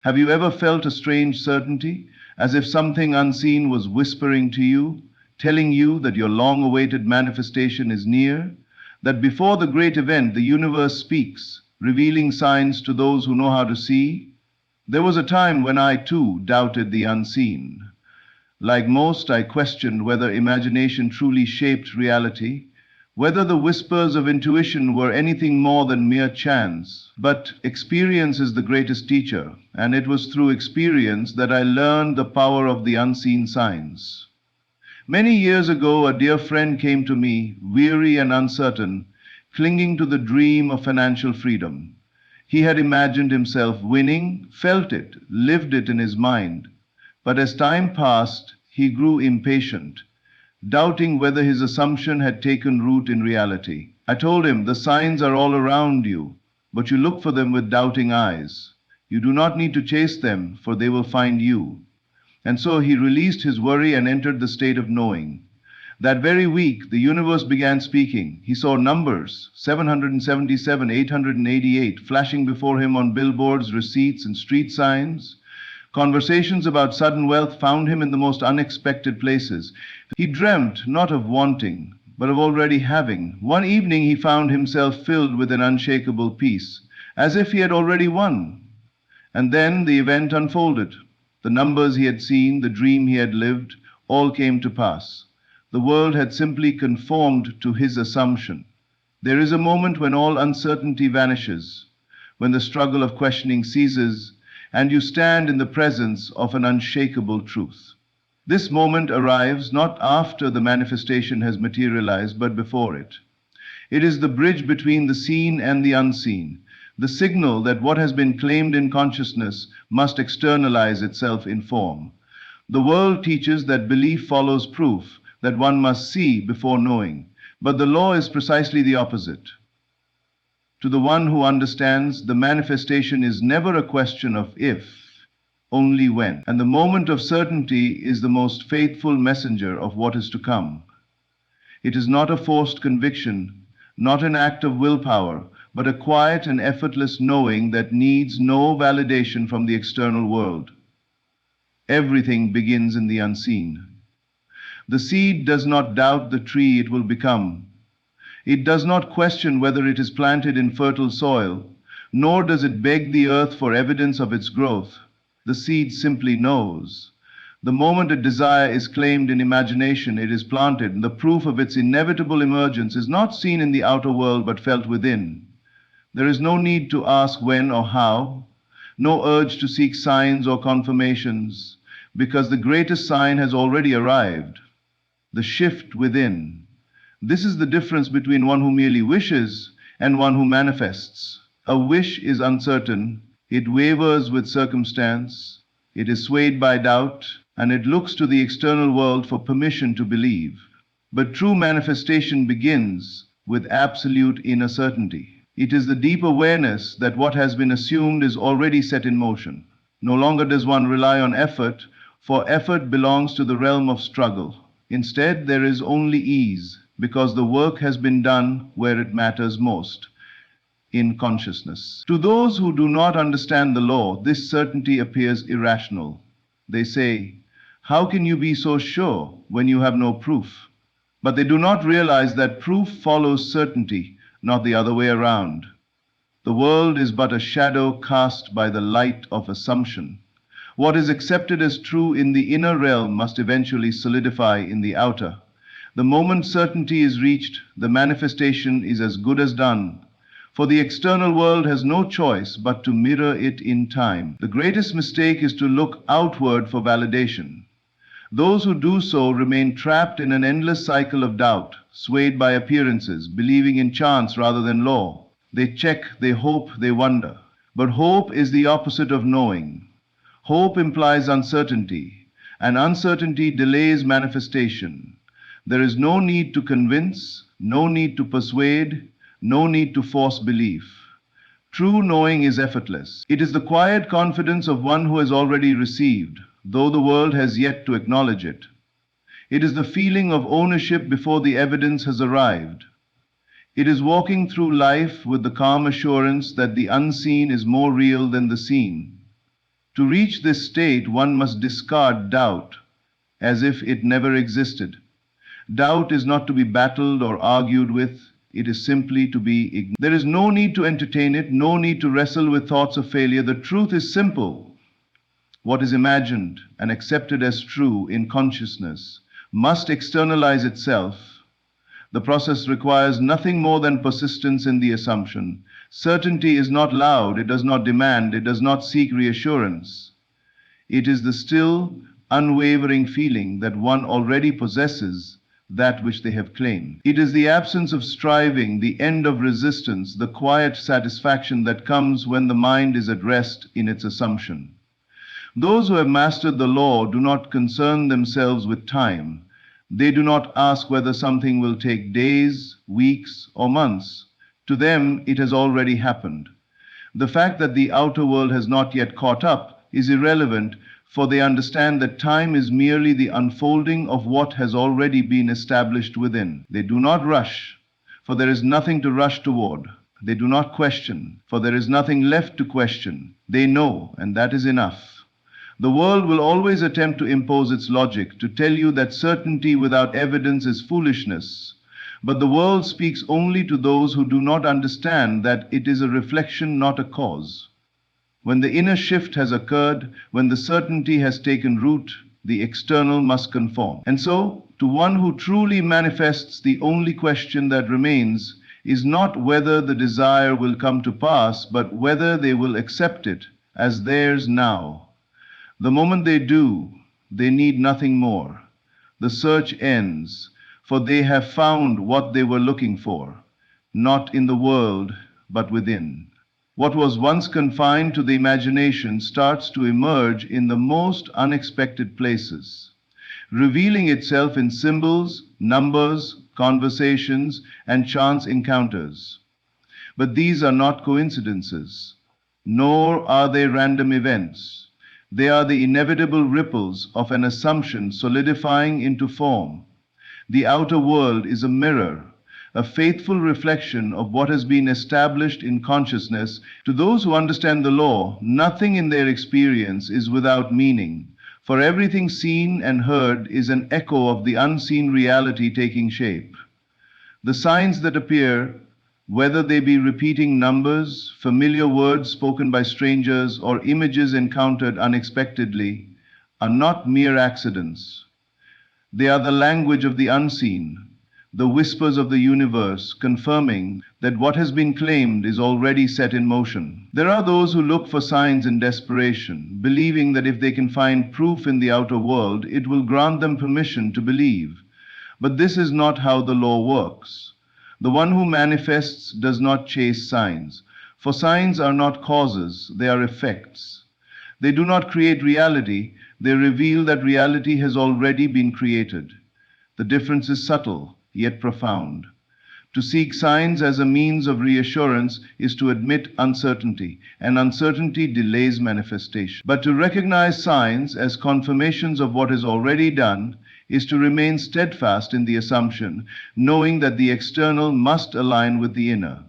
Have you ever felt a strange certainty, as if something unseen was whispering to you, telling you that your long awaited manifestation is near? That before the great event, the universe speaks, revealing signs to those who know how to see? There was a time when I too doubted the unseen. Like most, I questioned whether imagination truly shaped reality, whether the whispers of intuition were anything more than mere chance. But experience is the greatest teacher, and it was through experience that I learned the power of the unseen signs. Many years ago, a dear friend came to me, weary and uncertain, clinging to the dream of financial freedom. He had imagined himself winning, felt it, lived it in his mind. But as time passed, he grew impatient, doubting whether his assumption had taken root in reality. I told him, the signs are all around you, but you look for them with doubting eyes. You do not need to chase them, for they will find you. And so he released his worry and entered the state of knowing. That very week, the universe began speaking. He saw numbers, 777, 888, flashing before him on billboards, receipts, and street signs. Conversations about sudden wealth found him in the most unexpected places. He dreamt not of wanting, but of already having. One evening he found himself filled with an unshakable peace, as if he had already won. And then the event unfolded. The numbers he had seen, the dream he had lived, all came to pass. The world had simply conformed to his assumption. There is a moment when all uncertainty vanishes, when the struggle of questioning ceases, and you stand in the presence of an unshakable truth. This moment arrives not after the manifestation has materialized, but before it. It is the bridge between the seen and the unseen, the signal that what has been claimed in consciousness must externalize itself in form. The world teaches that belief follows proof, that one must see before knowing, but the law is precisely the opposite. To the one who understands, the manifestation is never a question of if, only when. And the moment of certainty is the most faithful messenger of what is to come. It is not a forced conviction, not an act of willpower, but a quiet and effortless knowing that needs no validation from the external world. Everything begins in the unseen. The seed does not doubt the tree it will become. It does not question whether it is planted in fertile soil, nor does it beg the earth for evidence of its growth. The seed simply knows. The moment a desire is claimed in imagination, it is planted, and the proof of its inevitable emergence is not seen in the outer world but felt within. There is no need to ask when or how, no urge to seek signs or confirmations, because the greatest sign has already arrived, the shift within. This is the difference between one who merely wishes and one who manifests. A wish is uncertain, it wavers with circumstance, it is swayed by doubt, and it looks to the external world for permission to believe. But true manifestation begins with absolute inner certainty. It is the deep awareness that what has been assumed is already set in motion. No longer does one rely on effort, for effort belongs to the realm of struggle. Instead, there is only ease, because the work has been done where it matters most, in consciousness. To those who do not understand the law, this certainty appears irrational. They say, "How can you be so sure when you have no proof?" But they do not realize that proof follows certainty, not the other way around. The world is but a shadow cast by the light of assumption. What is accepted as true in the inner realm must eventually solidify in the outer. The moment certainty is reached, the manifestation is as good as done, for the external world has no choice but to mirror it in time. The greatest mistake is to look outward for validation. Those who do so remain trapped in an endless cycle of doubt, swayed by appearances, believing in chance rather than law. They check, they hope, they wonder. But hope is the opposite of knowing. Hope implies uncertainty, and uncertainty delays manifestation. There is no need to convince, no need to persuade, no need to force belief. True knowing is effortless. It is the quiet confidence of one who has already received, though the world has yet to acknowledge it. It is the feeling of ownership before the evidence has arrived. It is walking through life with the calm assurance that the unseen is more real than the seen. To reach this state, one must discard doubt as if it never existed. Doubt is not to be battled or argued with, it is simply to be ignored. There is no need to entertain it, no need to wrestle with thoughts of failure. The truth is simple. What is imagined and accepted as true in consciousness must externalize itself. The process requires nothing more than persistence in the assumption. Certainty is not loud, it does not demand, it does not seek reassurance. It is the still, unwavering feeling that one already possesses that which they have claimed. It is the absence of striving, the end of resistance, the quiet satisfaction that comes when the mind is at rest in its assumption. Those who have mastered the law do not concern themselves with time. They do not ask whether something will take days, weeks, or months. To them, it has already happened. The fact that the outer world has not yet caught up is irrelevant, for they understand that time is merely the unfolding of what has already been established within. They do not rush, for there is nothing to rush toward. They do not question, for there is nothing left to question. They know, and that is enough. The world will always attempt to impose its logic, to tell you that certainty without evidence is foolishness. But the world speaks only to those who do not understand that it is a reflection, not a cause. When the inner shift has occurred, when the certainty has taken root, the external must conform. And so, to one who truly manifests, the only question that remains is not whether the desire will come to pass, but whether they will accept it as theirs now. The moment they do, they need nothing more. The search ends, for they have found what they were looking for, not in the world, but within. What was once confined to the imagination starts to emerge in the most unexpected places, revealing itself in symbols, numbers, conversations, and chance encounters. But these are not coincidences, nor are they random events. They are the inevitable ripples of an assumption solidifying into form. The outer world is a mirror, a faithful reflection of what has been established in consciousness. To those who understand the law, nothing in their experience is without meaning, for everything seen and heard is an echo of the unseen reality taking shape. The signs that appear, whether they be repeating numbers, familiar words spoken by strangers, or images encountered unexpectedly, are not mere accidents. They are the language of the unseen, the whispers of the universe, confirming that what has been claimed is already set in motion. There are those who look for signs in desperation, believing that if they can find proof in the outer world, it will grant them permission to believe. But this is not how the law works. The one who manifests does not chase signs, for signs are not causes, they are effects. They do not create reality, they reveal that reality has already been created. The difference is subtle, yet profound. To seek signs as a means of reassurance is to admit uncertainty, and uncertainty delays manifestation. But to recognize signs as confirmations of what is already done is to remain steadfast in the assumption, knowing that the external must align with the inner.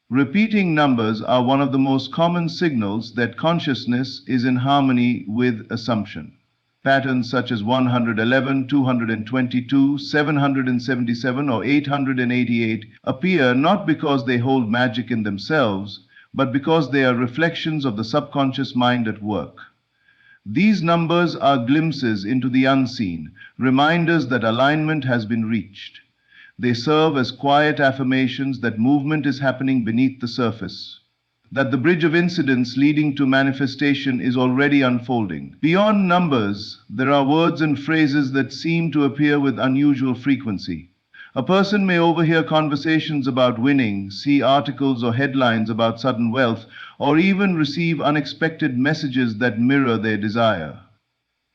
Repeating numbers are one of the most common signals that consciousness is in harmony with assumption. Patterns such as 111, 222, 777, or 888 appear not because they hold magic in themselves, but because they are reflections of the subconscious mind at work. These numbers are glimpses into the unseen, reminders that alignment has been reached. They serve as quiet affirmations that movement is happening beneath the surface, that the bridge of incidents leading to manifestation is already unfolding. Beyond numbers, there are words and phrases that seem to appear with unusual frequency. A person may overhear conversations about winning, see articles or headlines about sudden wealth, or even receive unexpected messages that mirror their desire.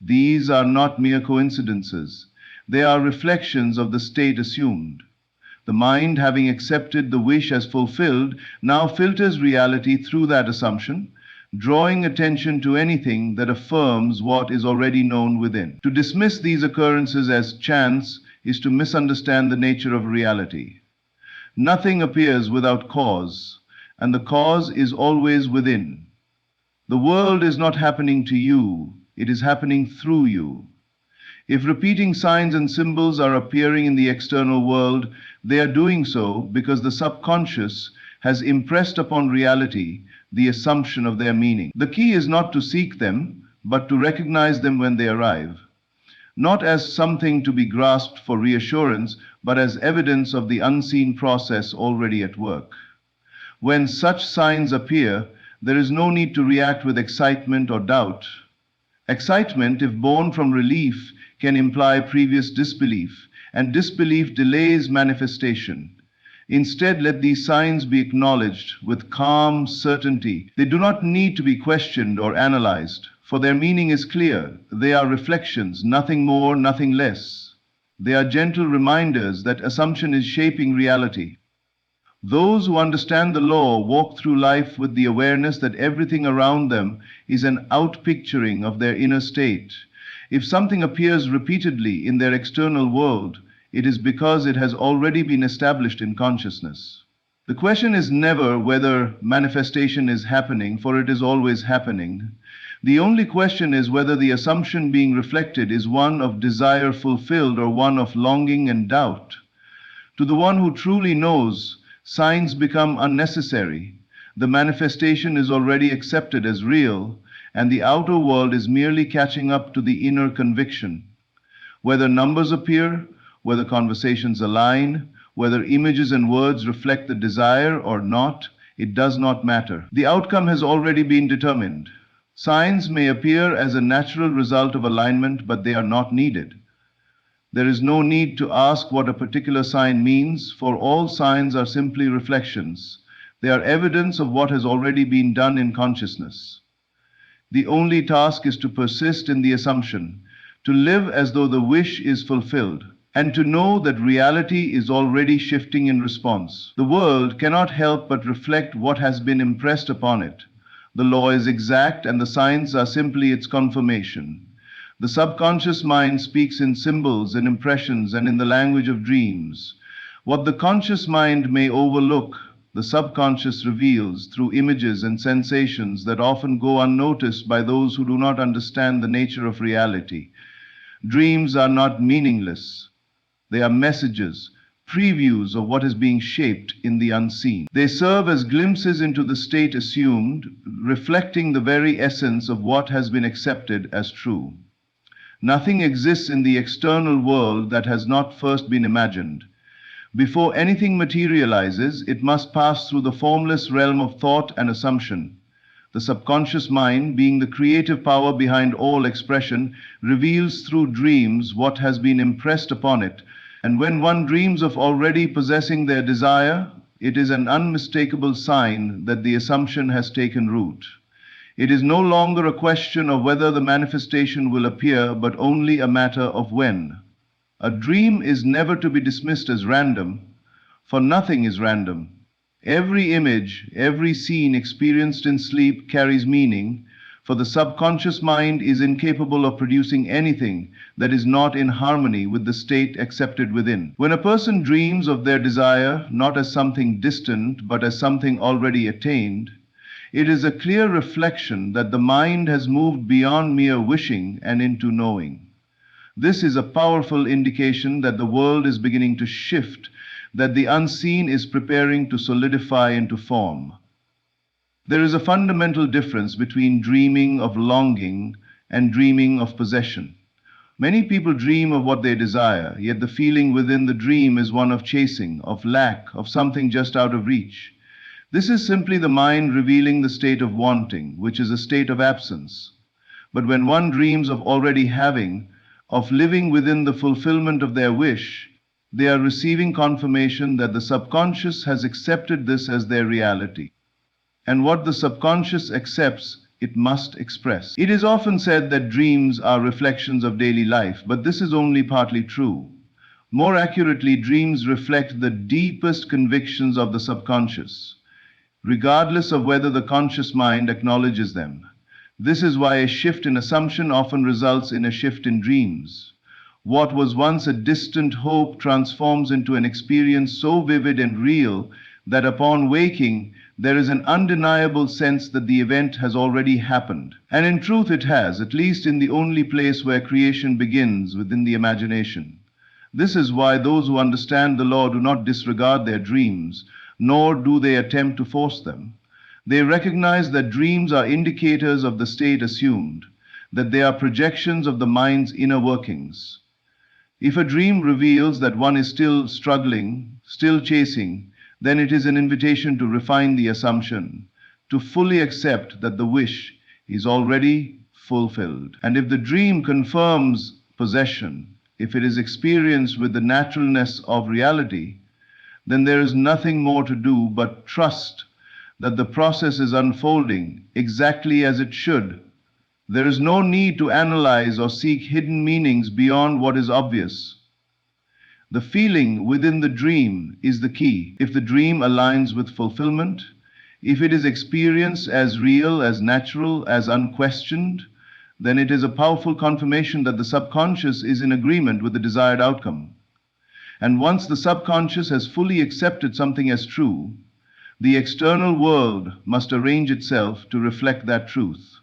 These are not mere coincidences. They are reflections of the state assumed. The mind, having accepted the wish as fulfilled, now filters reality through that assumption, drawing attention to anything that affirms what is already known within. To dismiss these occurrences as chance is to misunderstand the nature of reality. Nothing appears without cause, and the cause is always within. The world is not happening to you, it is happening through you. If repeating signs and symbols are appearing in the external world, they are doing so because the subconscious has impressed upon reality the assumption of their meaning. The key is not to seek them, but to recognize them when they arrive, not as something to be grasped for reassurance, but as evidence of the unseen process already at work. When such signs appear, there is no need to react with excitement or doubt. Excitement, if born from relief, can imply previous disbelief, and disbelief delays manifestation. Instead, let these signs be acknowledged with calm certainty. They do not need to be questioned or analyzed, for their meaning is clear. They are reflections, nothing more, nothing less. They are gentle reminders that assumption is shaping reality. Those who understand the law walk through life with the awareness that everything around them is an outpicturing of their inner state. If something appears repeatedly in their external world, it is because it has already been established in consciousness. The question is never whether manifestation is happening, for it is always happening. The only question is whether the assumption being reflected is one of desire fulfilled or one of longing and doubt. To the one who truly knows, signs become unnecessary. The manifestation is already accepted as real, and the outer world is merely catching up to the inner conviction. Whether numbers appear, whether conversations align, whether images and words reflect the desire or not, it does not matter. The outcome has already been determined. Signs may appear as a natural result of alignment, but they are not needed. There is no need to ask what a particular sign means, for all signs are simply reflections. They are evidence of what has already been done in consciousness. The only task is to persist in the assumption, to live as though the wish is fulfilled, and to know that reality is already shifting in response. The world cannot help but reflect what has been impressed upon it. The law is exact, and the signs are simply its confirmation. The subconscious mind speaks in symbols and impressions and in the language of dreams. What the conscious mind may overlook, the subconscious reveals through images and sensations that often go unnoticed by those who do not understand the nature of reality. Dreams are not meaningless. They are messages, previews of what is being shaped in the unseen. They serve as glimpses into the state assumed, reflecting the very essence of what has been accepted as true. Nothing exists in the external world that has not first been imagined. Before anything materializes, it must pass through the formless realm of thought and assumption. The subconscious mind, being the creative power behind all expression, reveals through dreams what has been impressed upon it. And when one dreams of already possessing their desire, it is an unmistakable sign that the assumption has taken root. It is no longer a question of whether the manifestation will appear, but only a matter of when. A dream is never to be dismissed as random, for nothing is random. Every image, every scene experienced in sleep carries meaning, for the subconscious mind is incapable of producing anything that is not in harmony with the state accepted within. When a person dreams of their desire, not as something distant, but as something already attained, it is a clear reflection that the mind has moved beyond mere wishing and into knowing. This is a powerful indication that the world is beginning to shift, that the unseen is preparing to solidify into form. There is a fundamental difference between dreaming of longing and dreaming of possession. Many people dream of what they desire, yet the feeling within the dream is one of chasing, of lack, of something just out of reach. This is simply the mind revealing the state of wanting, which is a state of absence. But when one dreams of already having, of living within the fulfillment of their wish, they are receiving confirmation that the subconscious has accepted this as their reality. And what the subconscious accepts, it must express. It is often said that dreams are reflections of daily life, but this is only partly true. More accurately, dreams reflect the deepest convictions of the subconscious, regardless of whether the conscious mind acknowledges them. This is why a shift in assumption often results in a shift in dreams. What was once a distant hope transforms into an experience so vivid and real that upon waking, there is an undeniable sense that the event has already happened. And in truth it has, at least in the only place where creation begins, within the imagination. This is why those who understand the law do not disregard their dreams, nor do they attempt to force them. They recognize that dreams are indicators of the state assumed, that they are projections of the mind's inner workings. If a dream reveals that one is still struggling, still chasing, then it is an invitation to refine the assumption, to fully accept that the wish is already fulfilled. And if the dream confirms possession, if it is experienced with the naturalness of reality, then there is nothing more to do but trust that the process is unfolding exactly as it should. There is no need to analyze or seek hidden meanings beyond what is obvious. The feeling within the dream is the key. If the dream aligns with fulfillment, if it is experienced as real, as natural, as unquestioned, then it is a powerful confirmation that the subconscious is in agreement with the desired outcome. And once the subconscious has fully accepted something as true, the external world must arrange itself to reflect that truth.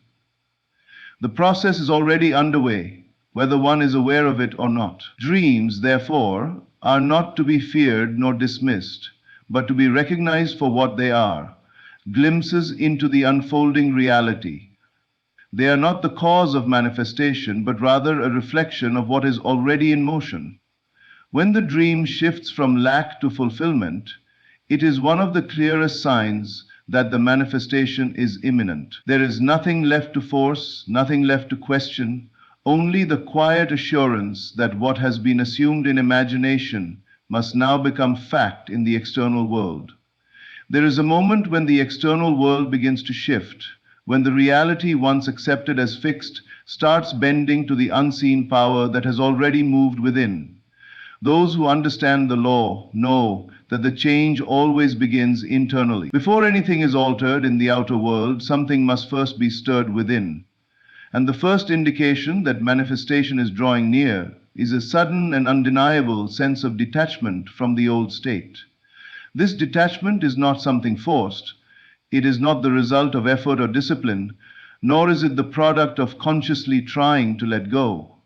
The process is already underway, whether one is aware of it or not. Dreams, therefore, are not to be feared nor dismissed, but to be recognized for what they are, glimpses into the unfolding reality. They are not the cause of manifestation, but rather a reflection of what is already in motion. When the dream shifts from lack to fulfillment, it is one of the clearest signs that the manifestation is imminent. There is nothing left to force, nothing left to question, only the quiet assurance that what has been assumed in imagination must now become fact in the external world. There is a moment when the external world begins to shift, when the reality once accepted as fixed starts bending to the unseen power that has already moved within. Those who understand the law know that the change always begins internally. Before anything is altered in the outer world, something must first be stirred within. And the first indication that manifestation is drawing near is a sudden and undeniable sense of detachment from the old state. This detachment is not something forced. It is not the result of effort or discipline, nor is it the product of consciously trying to let go.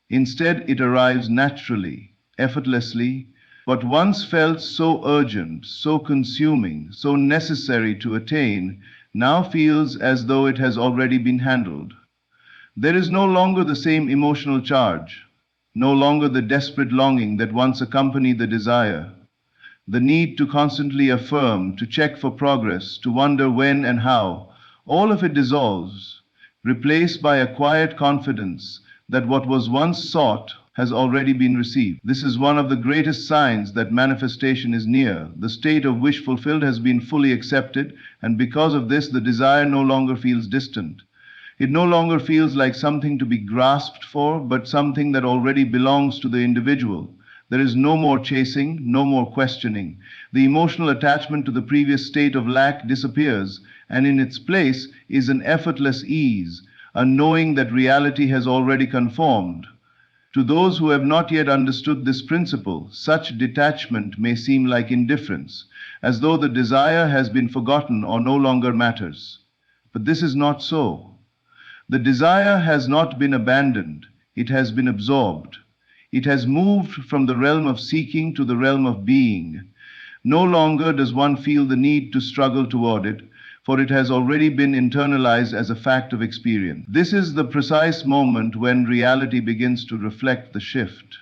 Instead, it arrives naturally, effortlessly, but once felt so urgent, so consuming, so necessary to attain, now feels as though it has already been handled. There is no longer the same emotional charge, no longer the desperate longing that once accompanied the desire, the need to constantly affirm, to check for progress, to wonder when and how. All of it dissolves, replaced by a quiet confidence that what was once sought has already been received. This is one of the greatest signs that manifestation is near. The state of wish fulfilled has been fully accepted, and because of this, the desire no longer feels distant. It no longer feels like something to be grasped for, but something that already belongs to the individual. There is no more chasing, no more questioning. The emotional attachment to the previous state of lack disappears, and in its place is an effortless ease, a knowing that reality has already conformed. To those who have not yet understood this principle, such detachment may seem like indifference, as though the desire has been forgotten or no longer matters. But this is not so. The desire has not been abandoned, it has been absorbed. It has moved from the realm of seeking to the realm of being. No longer does one feel the need to struggle toward it, for it has already been internalized as a fact of experience. This is the precise moment when reality begins to reflect the shift.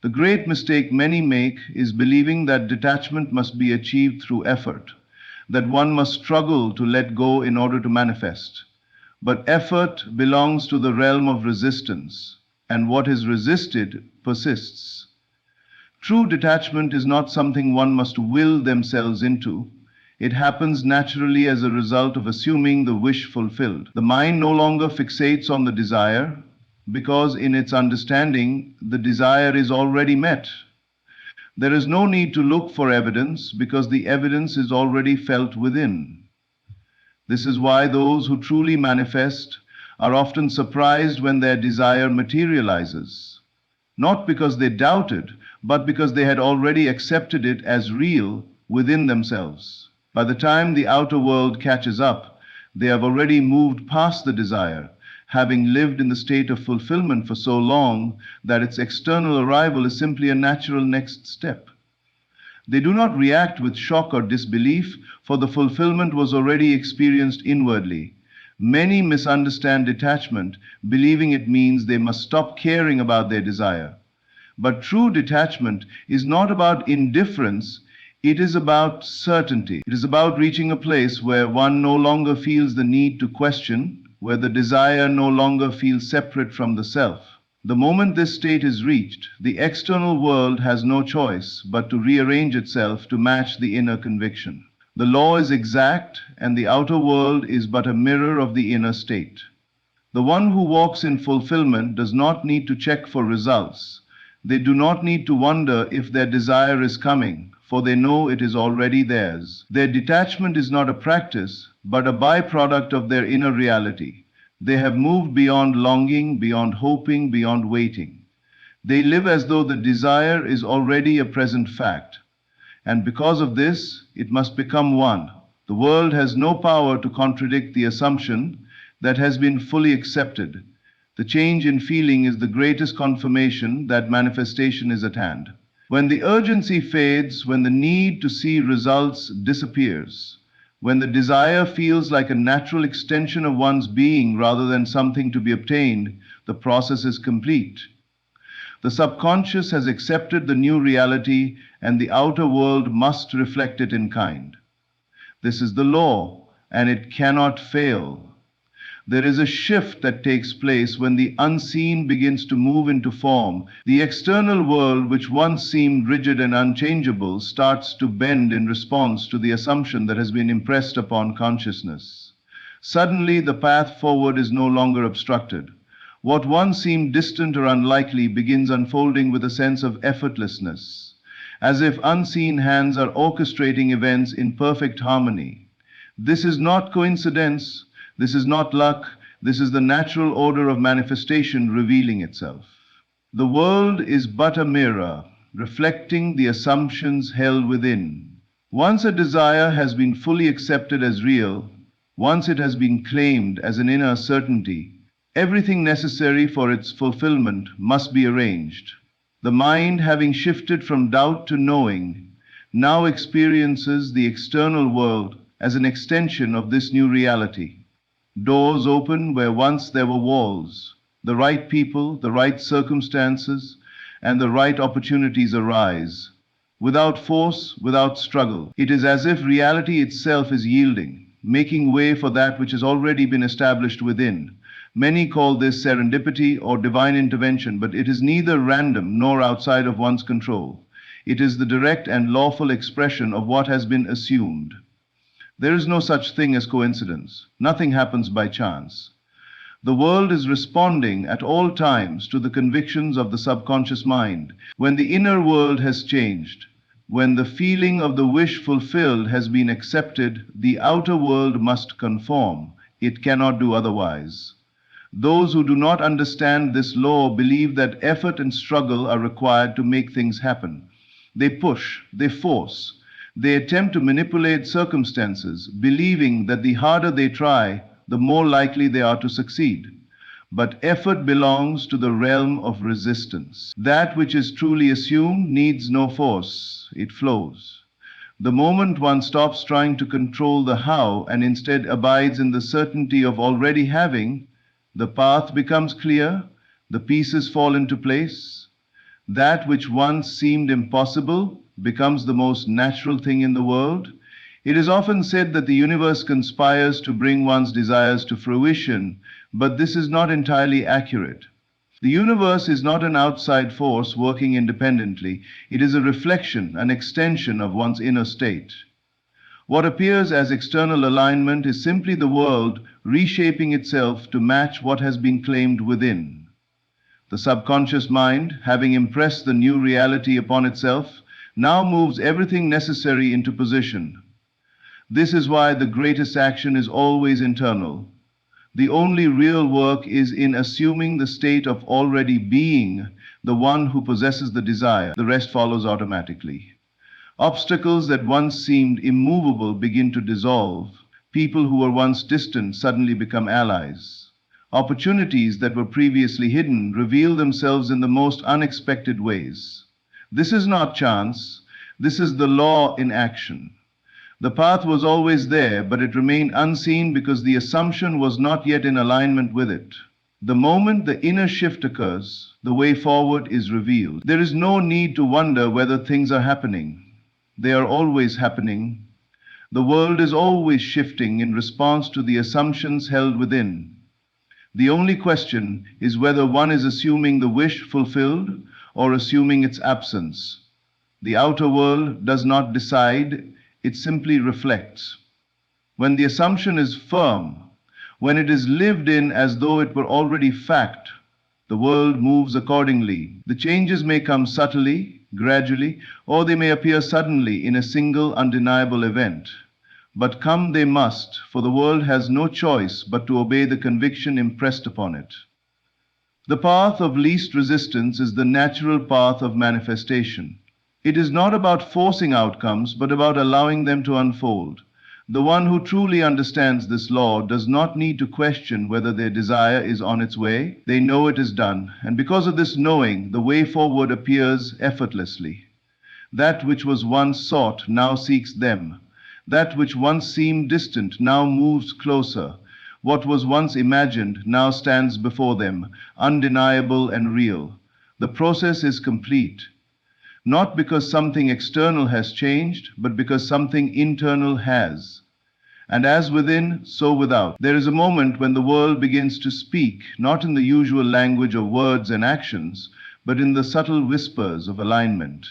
The great mistake many make is believing that detachment must be achieved through effort, that one must struggle to let go in order to manifest. But effort belongs to the realm of resistance, and what is resisted persists. True detachment is not something one must will themselves into. It happens naturally as a result of assuming the wish fulfilled. The mind no longer fixates on the desire, because in its understanding, the desire is already met. There is no need to look for evidence, because the evidence is already felt within. This is why those who truly manifest are often surprised when their desire materializes, not because they doubted, but because they had already accepted it as real within themselves. By the time the outer world catches up, they have already moved past the desire, having lived in the state of fulfillment for so long that its external arrival is simply a natural next step. They do not react with shock or disbelief, for the fulfillment was already experienced inwardly. Many misunderstand detachment, believing it means they must stop caring about their desire. But true detachment is not about indifference, it is about certainty. It is about reaching a place where one no longer feels the need to question, where the desire no longer feels separate from the self. The moment this state is reached, the external world has no choice but to rearrange itself to match the inner conviction. The law is exact, and the outer world is but a mirror of the inner state. The one who walks in fulfillment does not need to check for results. They do not need to wonder if their desire is coming, for they know it is already theirs. Their detachment is not a practice, but a byproduct of their inner reality. They have moved beyond longing, beyond hoping, beyond waiting. They live as though the desire is already a present fact. And because of this, it must become one. The world has no power to contradict the assumption that has been fully accepted. The change in feeling is the greatest confirmation that manifestation is at hand. When the urgency fades, when the need to see results disappears, when the desire feels like a natural extension of one's being rather than something to be obtained, the process is complete. The subconscious has accepted the new reality, and the outer world must reflect it in kind. This is the law, and it cannot fail. There is a shift that takes place when the unseen begins to move into form. The external world, which once seemed rigid and unchangeable, starts to bend in response to the assumption that has been impressed upon consciousness. Suddenly, the path forward is no longer obstructed. What once seemed distant or unlikely begins unfolding with a sense of effortlessness, as if unseen hands are orchestrating events in perfect harmony. This is not coincidence. This is not luck, this is the natural order of manifestation revealing itself. The world is but a mirror, reflecting the assumptions held within. Once a desire has been fully accepted as real, once it has been claimed as an inner certainty, everything necessary for its fulfillment must be arranged. The mind, having shifted from doubt to knowing, now experiences the external world as an extension of this new reality. Doors open where once there were walls. The right people, the right circumstances, and the right opportunities arise. Without force, without struggle. It is as if reality itself is yielding, making way for that which has already been established within. Many call this serendipity or divine intervention, but it is neither random nor outside of one's control. It is the direct and lawful expression of what has been assumed. There is no such thing as coincidence. Nothing happens by chance. The world is responding at all times to the convictions of the subconscious mind. When the inner world has changed, when the feeling of the wish fulfilled has been accepted, the outer world must conform. It cannot do otherwise. Those who do not understand this law believe that effort and struggle are required to make things happen. They push, they force. They attempt to manipulate circumstances, believing that the harder they try, the more likely they are to succeed. But effort belongs to the realm of resistance. That which is truly assumed needs no force, it flows. The moment one stops trying to control the how and instead abides in the certainty of already having, the path becomes clear, the pieces fall into place. That which once seemed impossible becomes the most natural thing in the world. It is often said that the universe conspires to bring one's desires to fruition, but this is not entirely accurate. The universe is not an outside force working independently. It is a reflection, an extension of one's inner state. What appears as external alignment is simply the world reshaping itself to match what has been claimed within. The subconscious mind, having impressed the new reality upon itself, now moves everything necessary into position. This is why the greatest action is always internal. The only real work is in assuming the state of already being, the one who possesses the desire. The rest follows automatically. Obstacles that once seemed immovable begin to dissolve. People who were once distant suddenly become allies. Opportunities that were previously hidden reveal themselves in the most unexpected ways. This is not chance, this is the law in action. The path was always there, but it remained unseen because the assumption was not yet in alignment with it. The moment the inner shift occurs, the way forward is revealed. There is no need to wonder whether things are happening. They are always happening. The world is always shifting in response to the assumptions held within. The only question is whether one is assuming the wish fulfilled or assuming its absence. The outer world does not decide, it simply reflects. When the assumption is firm, when it is lived in as though it were already fact, the world moves accordingly. The changes may come subtly, gradually, or they may appear suddenly in a single undeniable event. But come they must, for the world has no choice but to obey the conviction impressed upon it. The path of least resistance is the natural path of manifestation. It is not about forcing outcomes, but about allowing them to unfold. The one who truly understands this law does not need to question whether their desire is on its way. They know it is done, and because of this knowing, the way forward appears effortlessly. That which was once sought now seeks them. That which once seemed distant now moves closer. What was once imagined now stands before them, undeniable and real. The process is complete. Not because something external has changed, but because something internal has. And as within, so without. There is a moment when the world begins to speak, not in the usual language of words and actions, but in the subtle whispers of alignment.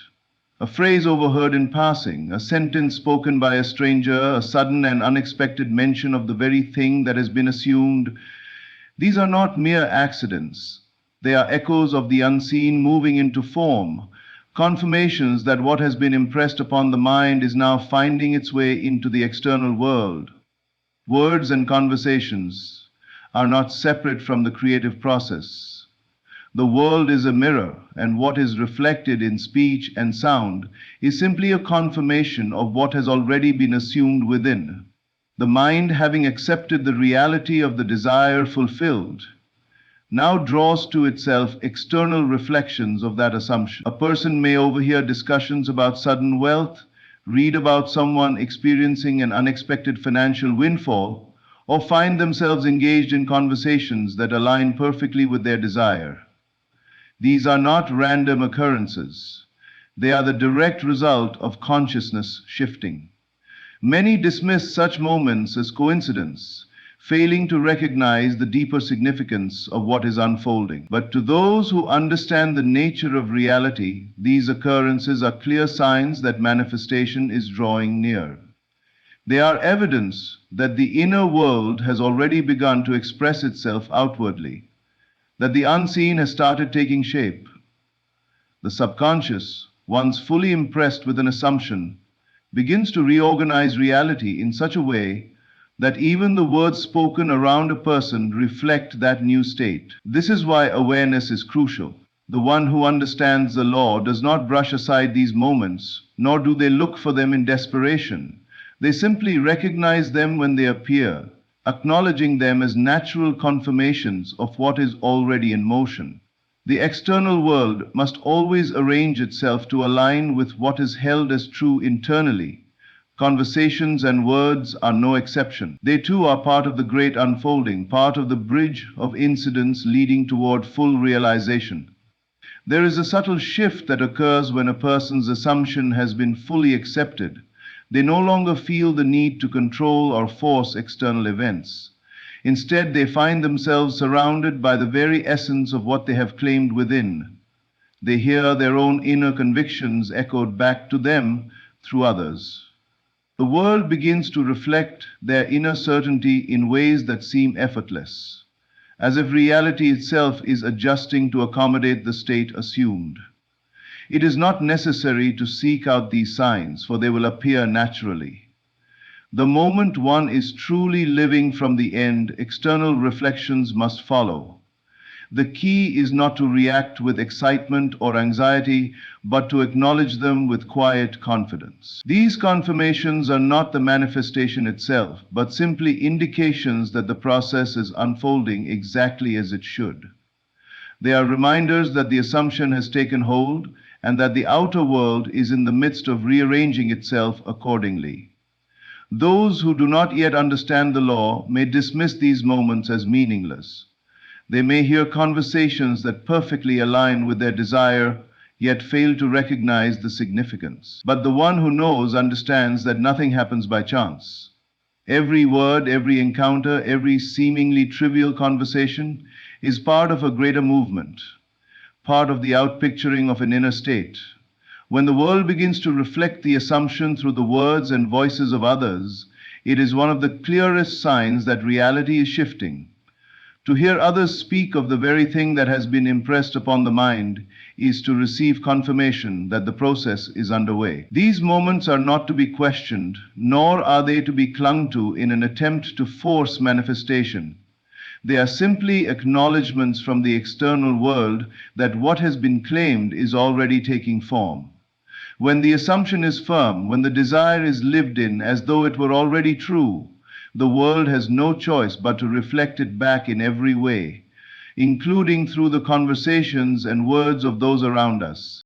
A phrase overheard in passing, a sentence spoken by a stranger, a sudden and unexpected mention of the very thing that has been assumed. These are not mere accidents. They are echoes of the unseen moving into form, confirmations that what has been impressed upon the mind is now finding its way into the external world. Words and conversations are not separate from the creative process. The world is a mirror, and what is reflected in speech and sound is simply a confirmation of what has already been assumed within. The mind, having accepted the reality of the desire fulfilled, now draws to itself external reflections of that assumption. A person may overhear discussions about sudden wealth, read about someone experiencing an unexpected financial windfall, or find themselves engaged in conversations that align perfectly with their desire. These are not random occurrences. They are the direct result of consciousness shifting. Many dismiss such moments as coincidence, failing to recognize the deeper significance of what is unfolding. But to those who understand the nature of reality, these occurrences are clear signs that manifestation is drawing near. They are evidence that the inner world has already begun to express itself outwardly, that the unseen has started taking shape. The subconscious, once fully impressed with an assumption, begins to reorganize reality in such a way that even the words spoken around a person reflect that new state. This is why awareness is crucial. The one who understands the law does not brush aside these moments, nor do they look for them in desperation. They simply recognize them when they appear, acknowledging them as natural confirmations of what is already in motion. The external world must always arrange itself to align with what is held as true internally. Conversations and words are no exception. They too are part of the great unfolding, part of the bridge of incidents leading toward full realization. There is a subtle shift that occurs when a person's assumption has been fully accepted. They no longer feel the need to control or force external events. Instead, they find themselves surrounded by the very essence of what they have claimed within. They hear their own inner convictions echoed back to them through others. The world begins to reflect their inner certainty in ways that seem effortless, as if reality itself is adjusting to accommodate the state assumed. It is not necessary to seek out these signs, for they will appear naturally. The moment one is truly living from the end, external reflections must follow. The key is not to react with excitement or anxiety, but to acknowledge them with quiet confidence. These confirmations are not the manifestation itself, but simply indications that the process is unfolding exactly as it should. They are reminders that the assumption has taken hold and that the outer world is in the midst of rearranging itself accordingly. Those who do not yet understand the law may dismiss these moments as meaningless. They may hear conversations that perfectly align with their desire, yet fail to recognize the significance. But the one who knows understands that nothing happens by chance. Every word, every encounter, every seemingly trivial conversation is part of a greater movement, part of the outpicturing of an inner state. When the world begins to reflect the assumption through the words and voices of others, it is one of the clearest signs that reality is shifting. To hear others speak of the very thing that has been impressed upon the mind is to receive confirmation that the process is underway. These moments are not to be questioned, nor are they to be clung to in an attempt to force manifestation. They are simply acknowledgments from the external world that what has been claimed is already taking form. When the assumption is firm, when the desire is lived in as though it were already true, the world has no choice but to reflect it back in every way, including through the conversations and words of those around us.